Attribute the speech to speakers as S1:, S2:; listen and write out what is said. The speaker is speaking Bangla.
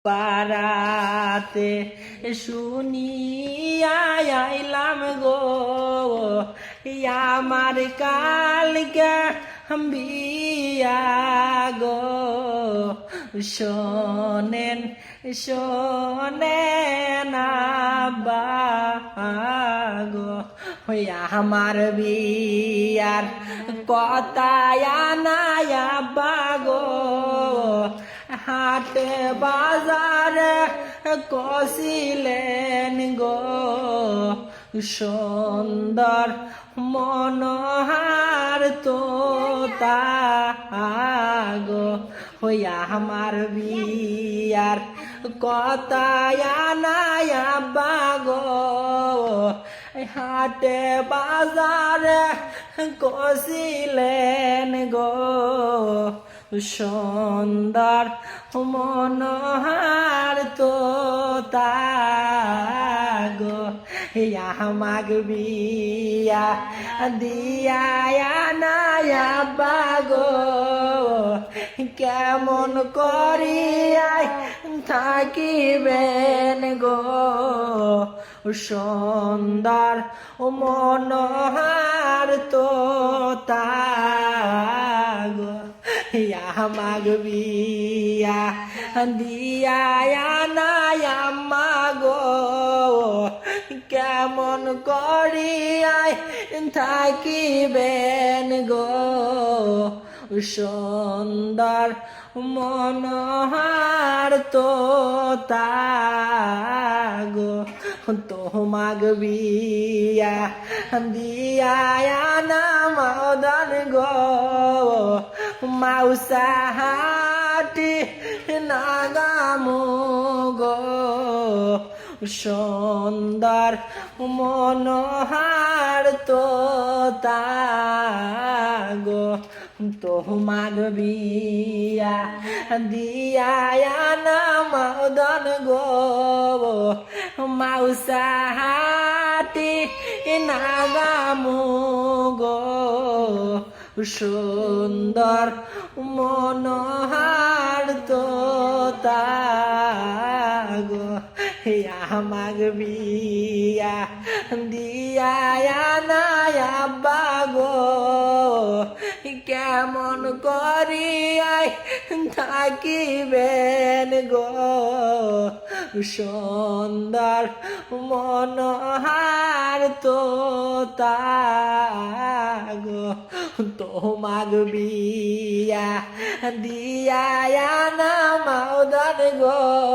S1: পারাতে শুনিয়া আইলাম গো আমার কালকে বিয়া গো শোনেন শোনেন আব্বা গো আমার বিয়ার কথা আনায় আব্বা গো হাটে বাজারে কষিলেন গো সুন্দর মনোহার তোতা গো হইয়া আমার বিয়ার কথা আনায় আব্বা গো হাটে বাজারে কষিলেন গো সুন্দর মনোহার তোতা গো আমাগ বিয়া দিয়া আনায় আব্বা গো কেমন করিয়াই থাকিবেন গো সুন্দর মনোহার তোতা গো আমাগ বিয়া দিয়া আনায় আম্মা গো কেমন করিয়াই থাকিবেন গো সুন্দর মনোহার তোতা গো তোমাগ বিয়া দিয়া আনা মদন গো মাউসা হাটি নাগামু গো সুন্দর মনোহার তোতা গো তোমার বিয়া দিয়া আনা মদন গো মাউসা হাটি নাগামু গো সুন্দর মনোহার তোতা গো আমাগ বিয়া দিয়া আনায় আব্বা গো কেমন করিয়াই থাকিবেন গো সুন্দর মনোহার তোতা গো তোমাগ বিয়া দিয়া আনা মদন গো।